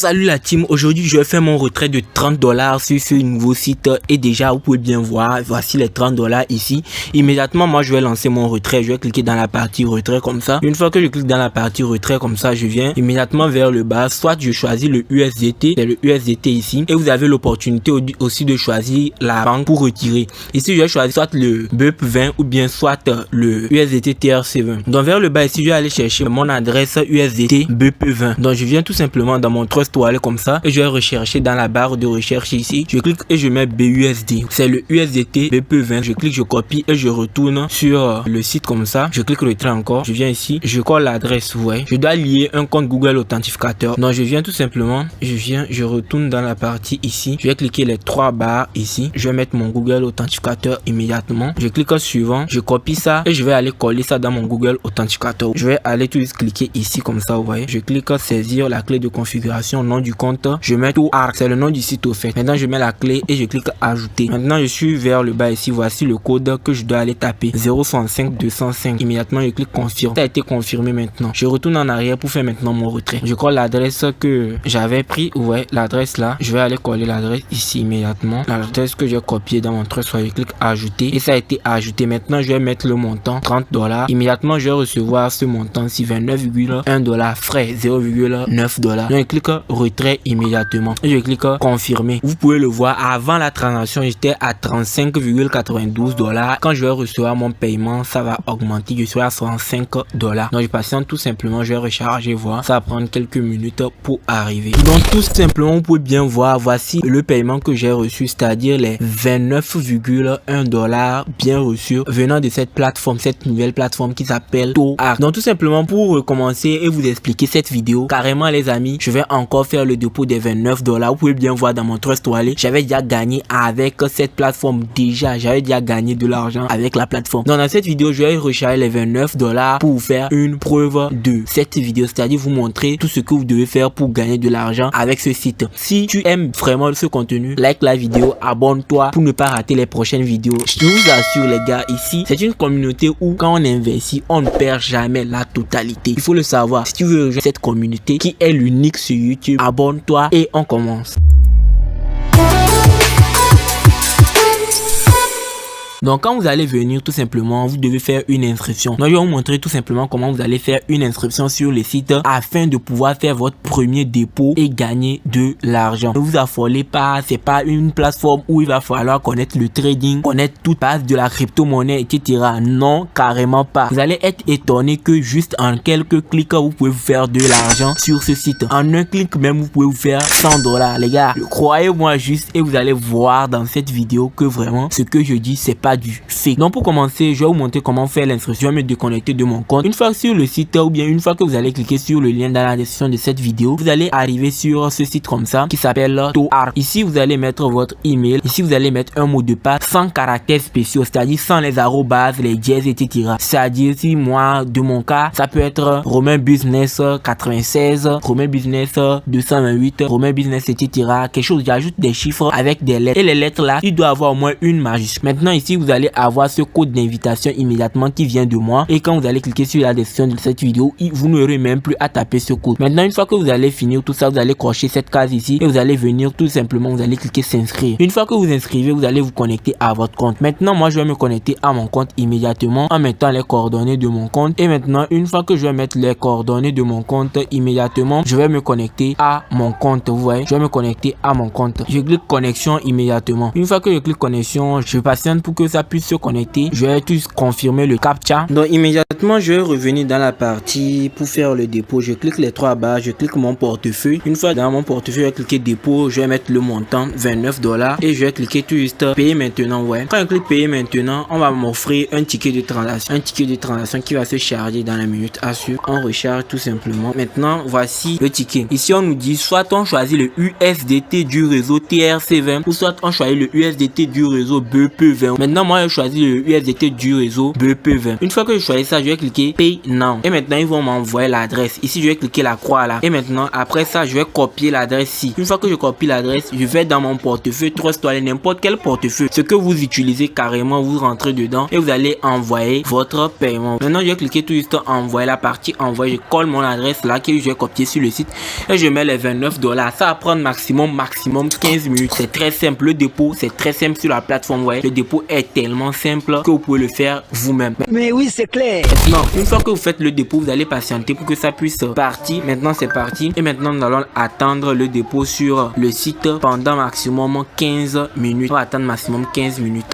Salut la team, aujourd'hui je vais faire mon retrait de 30 $ sur ce nouveau site et déjà vous pouvez bien voir, voici les 30 $ ici. Immédiatement moi je vais lancer mon retrait, je vais cliquer dans la partie retrait comme ça. Une fois que je clique dans la partie retrait comme ça, je viens immédiatement vers le bas, soit je choisis le USDT, c'est le USDT ici et vous avez l'opportunité aussi de choisir la banque pour retirer. Ici je vais choisir soit le BEP20 ou bien soit le USDT TRC20. Donc vers le bas ici je vais aller chercher mon adresse USDT BEP20. Donc je viens tout simplement dans mon Trust Wallet comme ça et je vais rechercher dans la barre de recherche ici. Je clique et je mets BUSD. C'est le USDT BEP20. Je clique, je copie et je retourne sur le site comme ça. Je clique retrait encore. Je viens ici. Je colle l'adresse. Ouais. Je dois lier un compte Google Authentificateur. Donc je viens tout simplement. Je retourne dans la partie ici. Je vais cliquer les trois barres ici. Je vais mettre mon Google Authentificateur immédiatement. Je clique suivant. Je copie ça et je vais aller coller ça dans mon Google Authentificateur. Je vais aller tout juste cliquer ici comme ça. Vous voyez. Je clique saisir la clé de configuration, nom du compte. Je mets tout ARC, c'est le nom du site au fait. Maintenant je mets la clé et je clique ajouter. Maintenant je suis vers le bas ici. Voici le code que je dois aller taper, 065 205. Immédiatement je clique confirme. Ça a été confirmé maintenant. Je retourne en arrière pour faire maintenant mon retrait. Je colle l'adresse que j'avais pris. Ouais, l'adresse là. Je vais aller coller l'adresse ici immédiatement. L'adresse que j'ai copiée dans mon truc, soit je clique ajouter et ça a été ajouté. Maintenant je vais mettre le montant 30 $. Immédiatement je vais recevoir ce montant ci, 29,1 $, frais 0,9 $. Donc je clique retrait immédiatement et je clique confirmer. Vous pouvez le voir, avant la transaction j'étais à 35,92 $. Quand je vais recevoir mon paiement, ça va augmenter, je serai à 65 $. Donc je patiente tout simplement, je vais recharger, voir, ça va prendre quelques minutes pour arriver. Donc tout simplement vous pouvez bien voir, voici le paiement que j'ai reçu, c'est-à-dire les 29,1 $ bien reçus venant de cette plateforme, cette nouvelle plateforme qui s'appelle TOARC. Donc tout simplement pour recommencer et vous expliquer cette vidéo, carrément les amis, je vais encore faire le dépôt des 29 $. Vous pouvez bien voir dans mon Trust Wallet, j'avais déjà gagné avec cette plateforme, j'avais déjà gagné de l'argent avec la plateforme. Donc dans cette vidéo je vais recharger les 29 $ pour vous faire une preuve de cette vidéo, c'est-à-dire vous montrer tout ce que vous devez faire pour gagner de l'argent avec ce site. Si tu aimes vraiment ce contenu, like la vidéo, abonne-toi pour ne pas rater les prochaines vidéos. Je vous assure les gars, ici c'est une communauté où quand on investit on ne perd jamais la totalité. Il faut le savoir. Si tu veux rejoindre cette communauté qui est l'unique sur YouTube, abonne-toi et on commence. Donc quand vous allez venir tout simplement, vous devez faire une inscription. Donc je vais vous montrer tout simplement comment vous allez faire une inscription sur le site afin de pouvoir faire votre premier dépôt et gagner de l'argent. Ne vous affolez pas, c'est pas une plateforme où il va falloir connaître le trading, connaître toute base de la crypto-monnaie, etc. Non, carrément pas. Vous allez être étonné que juste en quelques clics, vous pouvez vous faire de l'argent sur ce site. En un clic même, vous pouvez vous faire 100 $. Les gars, croyez-moi juste et vous allez voir dans cette vidéo que vraiment ce que je dis, c'est pas du fake. Donc pour commencer, je vais vous montrer comment faire l'inscription. Je vais me déconnecter de mon compte. Une fois sur le site ou bien une fois que vous allez cliquer sur le lien dans la description de cette vidéo, vous allez arriver sur ce site comme ça qui s'appelle TOARC. Ici vous allez mettre votre email. Ici vous allez mettre un mot de passe sans caractères spéciaux, c'est-à-dire sans les arrobas, les dièses, etc. C'est-à-dire si moi de mon cas ça peut être Romain Business 96, Romain Business 228, Romain Business, etc. Quelque chose, j'ajoute des chiffres avec des lettres et les lettres là il doit avoir au moins une majuscule. Maintenant ici vous allez avoir ce code d'invitation immédiatement qui vient de moi et quand vous allez cliquer sur la description de cette vidéo, vous n'aurez même plus à taper ce code. Maintenant une fois que vous allez finir tout ça, vous allez cocher cette case ici et vous allez venir tout simplement, vous allez cliquer s'inscrire. Une fois que vous inscrivez, vous allez vous connecter à votre compte. Maintenant moi je vais me connecter à mon compte immédiatement en mettant les coordonnées de mon compte et maintenant une fois que je vais mettre les coordonnées de mon compte immédiatement, je vais me connecter à mon compte. Vous voyez, je vais me connecter à mon compte. Je clique connexion immédiatement. Une fois que je clique connexion, je patiente pour que ça puisse se connecter. Je vais tous confirmer le captcha. Donc immédiatement je vais revenir dans la partie pour faire le dépôt. Je clique les trois barres, je clique mon portefeuille. Une fois dans mon portefeuille, je vais cliquer dépôt, je vais mettre le montant 29 $ et je vais cliquer tout juste payer maintenant. Ouais, quand je clique payer maintenant, on va m'offrir un ticket de transaction, qui va se charger dans la minute à suivre. On recharge tout simplement. Maintenant voici le ticket. Ici on nous dit soit on choisit le USDT du réseau TRC20 ou soit on choisit le USDT du réseau BEP20. Maintenant Maintenant, moi, je choisis le USDT du réseau BP20. Une fois que je choisis ça, je vais cliquer Pay Now. Et maintenant, ils vont m'envoyer l'adresse. Ici, je vais cliquer la croix là. Et maintenant, après ça, je vais copier l'adresse ici. Une fois que je copie l'adresse, je vais dans mon portefeuille Trust Wallet, n'importe quel portefeuille. Ce que vous utilisez carrément, vous rentrez dedans et vous allez envoyer votre paiement. Maintenant, je vais cliquer tout juste envoyer la partie envoyer. Je colle mon adresse là que je vais copier sur le site et je mets les $29. Ça va prendre maximum 15 minutes. C'est très simple. Le dépôt, c'est très simple sur la plateforme. Ouais. Le dépôt est tellement simple que vous pouvez le faire vous-même. Mais oui, c'est clair. Maintenant, une fois que vous faites le dépôt, vous allez patienter pour que ça puisse partir. Maintenant, c'est parti. Et maintenant, nous allons attendre le dépôt sur le site pendant maximum 15 minutes. On va attendre maximum 15 minutes.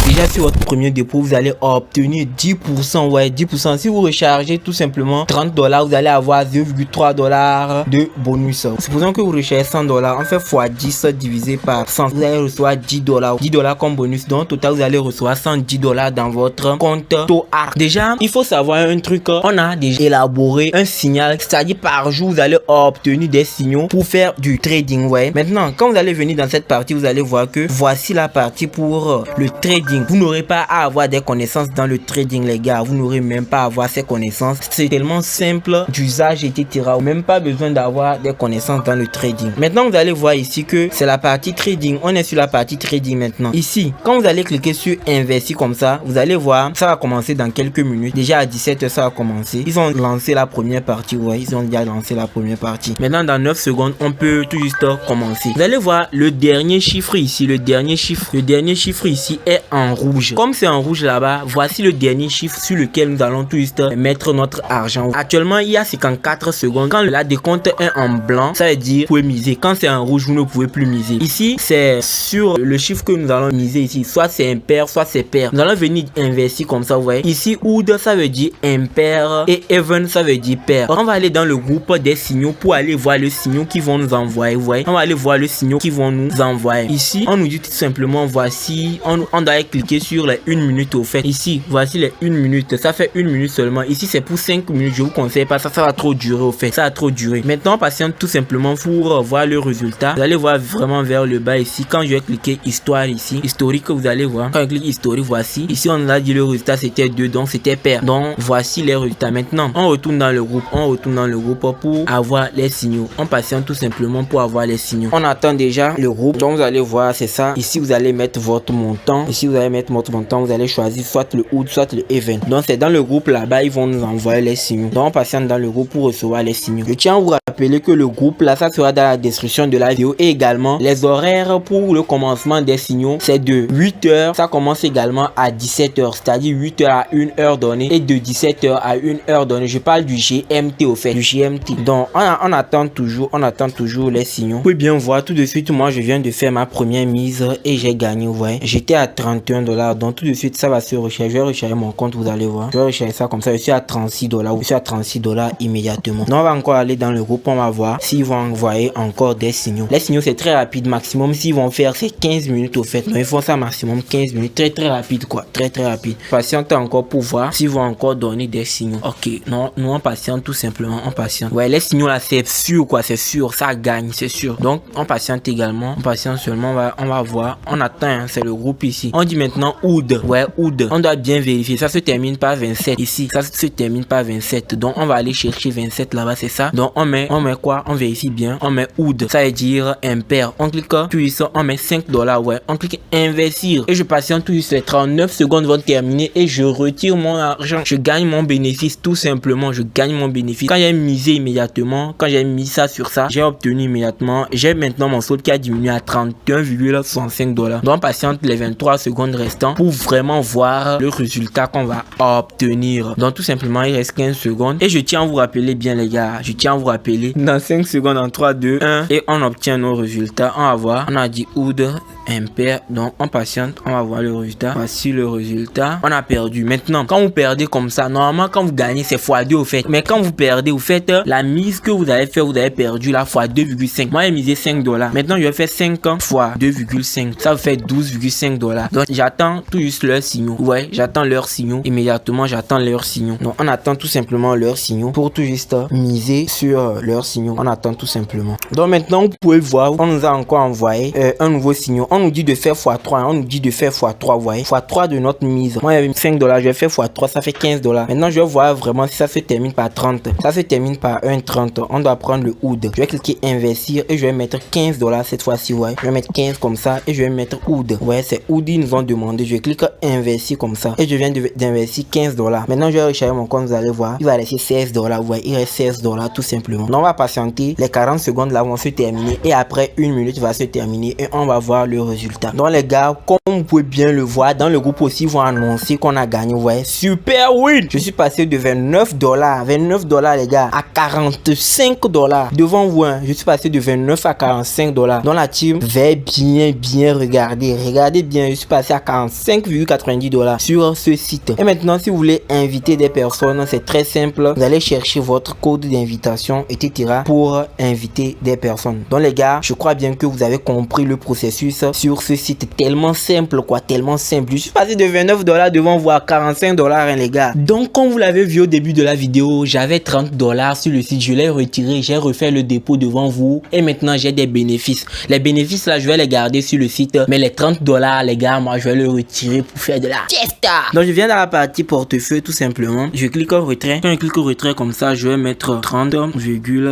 Déjà sur votre premier dépôt, vous allez obtenir 10%. Ouais, 10%. Si vous rechargez tout simplement $30, vous allez avoir $0,3 de bonus. Supposons que vous rechargez $100. On fait x10 divisé par 100. Vous allez recevoir $10. $10 comme bonus. Donc, au total, vous allez recevoir $110 dans votre compte TOARC. Déjà, il faut savoir un truc. On a déjà élaboré un signal. C'est-à-dire par jour, vous allez obtenir des signaux pour faire du trading. Ouais. Maintenant, quand vous allez venir dans cette partie, vous allez voir que voici la partie pour le trading. Vous n'aurez pas à avoir des connaissances dans le trading, les gars. Vous n'aurez même pas à avoir ces connaissances. C'est tellement simple d'usage, etc. Même pas besoin d'avoir des connaissances dans le trading. Maintenant, vous allez voir ici que c'est la partie trading. On est sur la partie trading maintenant. Ici, quand vous allez cliquer sur investir comme ça, vous allez voir, ça va commencer dans quelques minutes. Déjà à 17h, ça va commencer. Ils ont lancé la première partie. Ouais, ils ont déjà lancé la première partie. Maintenant, dans 9 secondes, on peut tout juste commencer. Vous allez voir le dernier chiffre ici. Le dernier chiffre ici est en rouge. Comme c'est en rouge là-bas, voici le dernier chiffre sur lequel nous allons tout juste mettre notre argent. Actuellement, il y a 54 secondes. Quand la décompte est en blanc, ça veut dire vous pouvez miser. Quand c'est en rouge, vous ne pouvez plus miser. Ici, c'est sur le chiffre que nous allons miser ici. Soit c'est impair, soit c'est pair. Nous allons venir investir comme ça, vous voyez. Ici, odd, ça veut dire impair et even, ça veut dire pair. On va aller dans le groupe des signaux pour aller voir les signaux qui vont nous envoyer, vous voyez. On va aller voir les signaux qui vont nous envoyer. Ici, on nous dit tout simplement, voici, on doit cliquer sur les 1 minute au fait. Ici, voici les 1 minute. Ça fait 1 minute seulement. Ici, c'est pour 5 minutes. Je vous conseille pas ça. Ça va trop durer au fait. Ça va trop durer. Maintenant, on patiente tout simplement pour voir le résultat. Vous allez voir vraiment vers le bas ici. Quand je vais cliquer histoire ici, historique, vous allez voir. Quand je clique historique, voici. Ici, on a dit le résultat, c'était 2. Donc, c'était pair. Donc, voici les résultats. Maintenant, on retourne dans le groupe. On retourne dans le groupe pour avoir les signaux. On patiente tout simplement pour avoir les signaux. On attend déjà le groupe. Donc, vous allez voir, c'est ça. Ici, vous allez mettre votre montant. Ici, vous allez mettre votre montant. Vous allez choisir soit le odd, soit le event. Donc, c'est dans le groupe là-bas, ils vont nous envoyer les signaux. Donc, on patiente dans le groupe pour recevoir les signaux. Je tiens à vous rappeler que le groupe là, ça sera dans la description de la vidéo. Et également, les horaires pour le commencement des signaux, c'est de 8h. Ça commence également à 17h. C'est-à-dire 8h à 1 heure donnée. Et de 17h à 1 heure donnée. Je parle du GMT au fait. Du GMT. Donc, on attend toujours les signaux. Vous pouvez bien voir tout de suite, moi, je viens de faire ma première mise et j'ai gagné, vous voyez. J'étais à $31. Donc, tout de suite, ça va se recharger. Je vais recharger mon compte, vous allez voir. Je vais recharger ça comme ça. Je suis à $36. Je suis à $36 immédiatement. Donc, on va encore aller dans le groupe. On va voir s'ils vont envoyer encore des signaux. Les signaux, c'est très rapide. Maximum, s'ils vont faire, c'est 15 minutes au fait. Donc, ils font ça maximum 15 minutes. Très rapide, quoi. Très rapide. Patiente encore pour voir s'ils vont encore donner des signaux. Ok. Non, nous, on patiente tout simplement. On patiente. Ouais, les signaux là, c'est sûr, quoi. C'est sûr. Ça gagne, c'est sûr. Donc, on patiente également. On patiente seulement. On va voir. On attend, hein, c'est le groupe ici. On dit maintenant oud. Ouais, oud. On doit bien vérifier. Ça se termine par 27. Ici, ça se termine par 27. Donc, on va aller chercher 27 là-bas, c'est ça. Donc, on met quoi? On vérifie bien. On met oud. Ça veut dire impair. On clique puis ça, on met $5. Ouais. On clique investir. Et je patiente tout juste. Les 39 secondes vont terminer et je retire mon argent. Je gagne mon bénéfice tout simplement. Je gagne mon bénéfice. Quand j'ai misé immédiatement, quand j'ai mis ça sur ça, j'ai obtenu immédiatement. J'ai maintenant mon solde qui a diminué à $31,65. Donc, on patiente les 23 secondes restantes pour vraiment voir le résultat qu'on va obtenir. Donc, tout simplement, il reste 15 secondes. Et je tiens à vous rappeler bien, les gars. Je tiens à vous rappeler. Dans 5 secondes, en 3, 2, 1. Et on obtient nos résultats. On va voir. On a dit oud, impair. Donc, on patiente. On va voir le résultat. Voici le résultat. On a perdu. Maintenant, quand vous perdez comme ça, normalement, quand vous gagnez, c'est x2 au fait. Mais quand vous perdez, vous faites la mise que vous avez fait, vous avez perdu la fois 2,5. Moi, j'ai misé $5. Maintenant, je vais faire 5 fois 2,5. Ça vous fait $12,5. Donc, j'attends tout juste leurs signaux. Ouais, j'attends leurs signaux. Immédiatement, j'attends leurs signaux. Donc, on attend tout simplement leurs signaux pour tout juste miser sur leur leurs signaux. On attend tout simplement. Donc maintenant, vous pouvez voir, on nous a encore envoyé un nouveau signal. On nous dit de faire x3, on nous dit de faire x3, vous voyez, x3 de notre mise. Moi, il y avait 5 $, je vais faire x3, ça fait 15 $. Maintenant, je vais voir vraiment si ça se termine par 30. Ça se termine par 1,30. On doit prendre le OUD. Je vais cliquer investir et je vais mettre 15 $ cette fois-ci, vous voyez. Je vais mettre 15 comme ça et je vais mettre OUD. Vous voyez, c'est OUD, ils nous ont demandé. Je clique investir comme ça et je viens d'investir 15 $. Maintenant, je vais recharger mon compte, vous allez voir, il va rester 16 $, vous voyez, il reste 16 $ tout simplement. Donc, on va patienter, les 40 secondes là vont se terminer et après 1 minute va se terminer et on va voir le résultat. Donc les gars, comme vous pouvez bien le voir, dans le groupe aussi, ils vont annoncer qu'on a gagné, vous voyez, super win. Je suis passé de 29 $ les gars, à 45 $. Devant vous, hein, je suis passé de 29 à 45 $. Dans la team, vais bien regarder. Regardez bien, je suis passé à 45,90 $ sur ce site. Et maintenant, si vous voulez inviter des personnes, c'est très simple. Vous allez chercher votre code d'invitation, etc. pour inviter des personnes. Donc les gars, je crois bien que vous avez compris le processus sur ce site. Tellement simple quoi, tellement simple. Je suis passé de 29 $ devant vous à 45 $, hein, les gars. Donc comme vous l'avez vu au début de la vidéo, j'avais 30 $ sur le site, je l'ai retiré, j'ai refait le dépôt devant vous et maintenant j'ai des bénéfices. Les bénéfices là, je vais les garder sur le site, mais les 30 $, les gars, moi je vais le retirer pour faire de la fiesta. Donc je viens dans la partie portefeuille tout simplement. Je clique au retrait. Quand je clique au retrait comme ça, je vais mettre 30,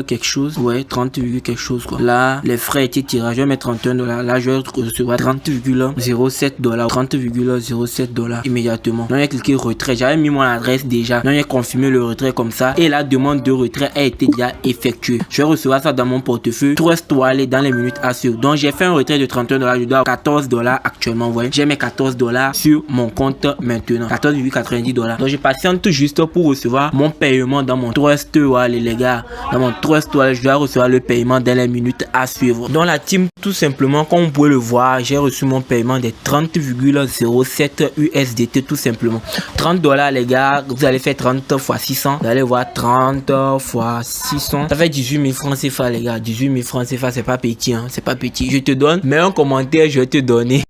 quelque chose. Ouais, 30, quelque chose quoi. Là, les frais étaient tirés. Je vais mettre 31 $. Là, je vais recevoir 30,07 $. 30,07 $ immédiatement. Donc j'ai cliqué retrait. J'avais mis mon adresse déjà. Donc j'ai confirmé le retrait comme ça. Et la demande de retrait a été déjà effectuée. Je vais recevoir ça dans mon portefeuille. Trust Wallet dans les minutes à suivre. Donc j'ai fait un retrait de 31 $. Je dois 14 $ actuellement. Vous voyez, j'ai mes 14 $ sur mon compte maintenant. 14,90 $. Donc je patiente tout juste pour recevoir mon paiement dans mon Trust Wallet, les gars. Dans mon Trust Wallet, je dois recevoir le paiement dans les minutes à suivre. Dans la team, tout simplement, comme vous pouvez le voir, j'ai reçu mon paiement des 30,07 USDT tout simplement. 30 $, les gars, vous allez faire 30 x 600. Vous allez voir 30 x 600. Ça fait 18 000 francs CFA, les gars. 18 000 francs CFA, c'est pas petit, hein. C'est pas petit. Je te donne, mets un commentaire, je vais te donner